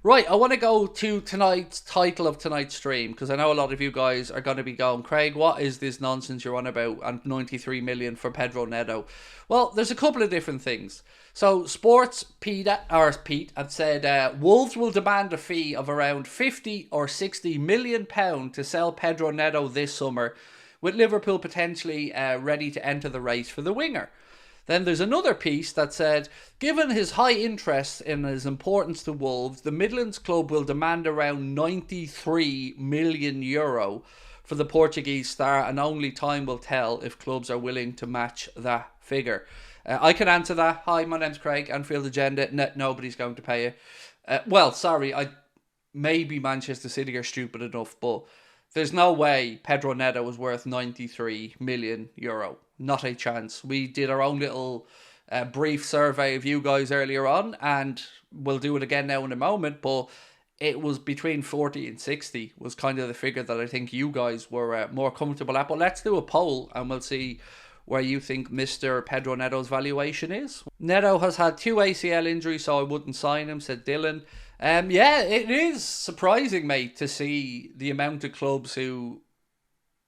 Right, I want to go to tonight's title of tonight's stream because I know a lot of you guys are going to be going, Craig, what is this nonsense you're on about? And 93 million for Pedro Neto. Well, there's a couple of different things. So, Sports Pete had said Wolves will demand a fee of around 50 or 60 million pound to sell Pedro Neto this summer, with Liverpool potentially ready to enter the race for the winger. Then there's another piece that said, given his high interest and his importance to Wolves, the Midlands club will demand around 93 million euro for the Portuguese star, and only time will tell if clubs are willing to match that figure. I can answer that. Hi, my name's Craig, Anfield Agenda. Nobody's going to pay you. Well, sorry, maybe Manchester City are stupid enough, but there's no way Pedro Neto was worth 93 million euro. Not a chance. We did our own little brief survey of you guys earlier on, and we'll do it again now in a moment, but it was between 40 and 60 was kind of the figure that I think you guys were more comfortable at. But let's do a poll and we'll see where you think Mr. Pedro Neto's valuation is. Neto has had 2 ACL injuries, so I wouldn't sign him, said Dylan. Yeah, it is surprising, mate, to see the amount of clubs who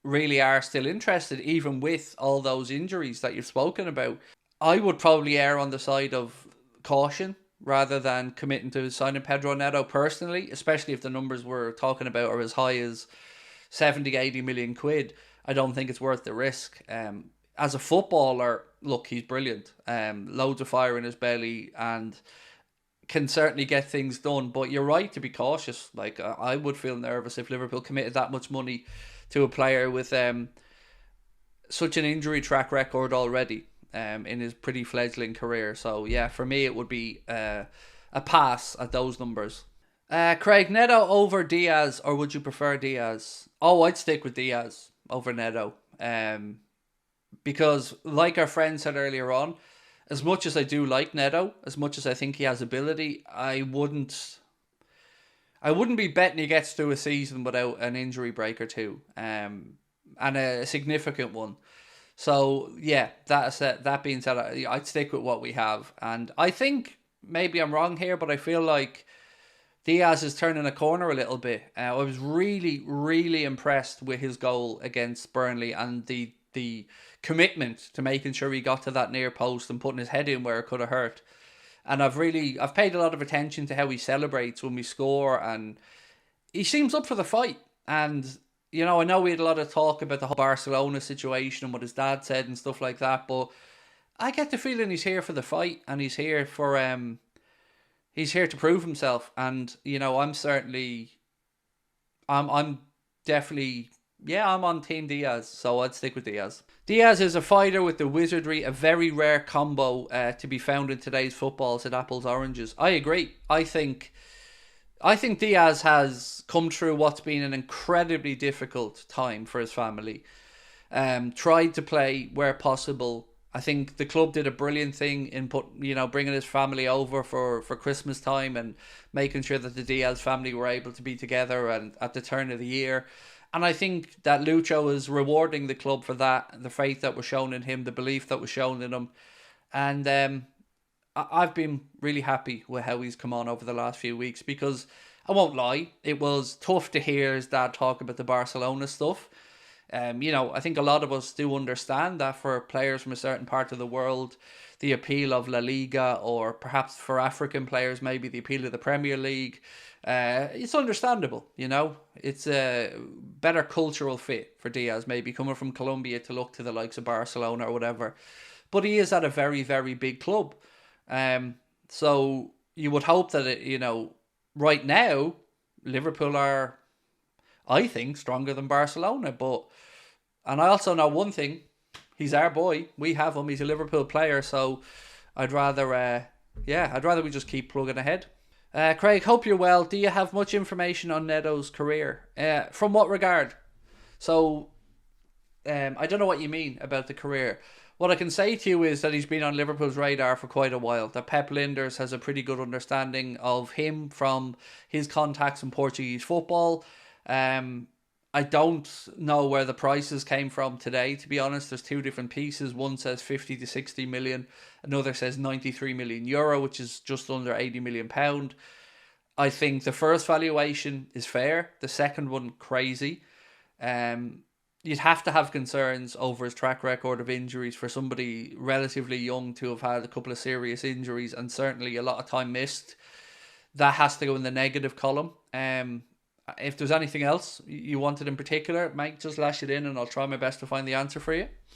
really are still interested, even with all those injuries that you've spoken about. I would probably err on the side of caution rather than committing to signing Pedro Neto personally, especially if the numbers we're talking about are as high as 70, 80 million quid. I don't think it's worth the risk. As a footballer, look, he's brilliant. Loads of fire in his belly and can certainly get things done, but you're right to be cautious. Like, I would feel nervous if Liverpool committed that much money to a player with such an injury track record already in his pretty fledgling career. So yeah, for me it would be a pass at those numbers. Craig, Neto over Diaz, or would you prefer Diaz? Oh, I'd stick with Diaz over Neto. Because like our friend said earlier on, as much as I do like Neto, as much as I think he has ability, I wouldn't be betting he gets through a season without an injury break or two, and a significant one. So yeah, that being said, I'd stick with what we have, and I think maybe I'm wrong here, but I feel like Diaz is turning a corner a little bit. I was really, really impressed with his goal against Burnley and the commitment to making sure he got to that near post and putting his head in where it could have hurt. And I've paid a lot of attention to how he celebrates when we score, and he seems up for the fight. And, you know, I know we had a lot of talk about the whole Barcelona situation and what his dad said and stuff like that, but I get the feeling he's here for the fight, and he's here to prove himself. And, you know, I'm definitely, yeah, I'm on Team Diaz, so I'd stick with Diaz. Diaz is a fighter with the wizardry, a very rare combo to be found in today's football, said Apples Oranges. I agree. I think Diaz has come through what's been an incredibly difficult time for his family. Tried to play where possible. I think the club did a brilliant thing in bringing his family over for Christmas time and making sure that the Diaz family were able to be together and at the turn of the year. And I think that Lucho is rewarding the club for that, the faith that was shown in him, the belief that was shown in him. And I've been really happy with how he's come on over the last few weeks, because I won't lie, it was tough to hear his dad talk about the Barcelona stuff. I think a lot of us do understand that for players from a certain part of the world, the appeal of La Liga, or perhaps for African players, maybe the appeal of the Premier League, it's understandable, you know. It's a better cultural fit for Diaz, maybe coming from Colombia to look to the likes of Barcelona or whatever. But he is at a very, very big club. So you would hope that, right now, Liverpool are, I think, stronger than Barcelona. And I also know one thing, he's our boy. We have him. He's a Liverpool player. So I'd rather we just keep plugging ahead. Craig, hope you're well. Do you have much information on Neto's career? From what regard? So, I don't know what you mean about the career. What I can say to you is that he's been on Liverpool's radar for quite a while. That Pep Linders has a pretty good understanding of him from his contacts in Portuguese football. I don't know where the prices came from today, to be honest. There's two different pieces. One says 50 to 60 million. Another says 93 million euro, which is just under 80 million pound. I think the first valuation is fair. The second one, crazy. Um, you'd have to have concerns over his track record of injuries for somebody relatively young to have had a couple of serious injuries and certainly a lot of time missed. That has to go in the negative column. If there's anything else you wanted in particular, Mike, just lash it in and I'll try my best to find the answer for you.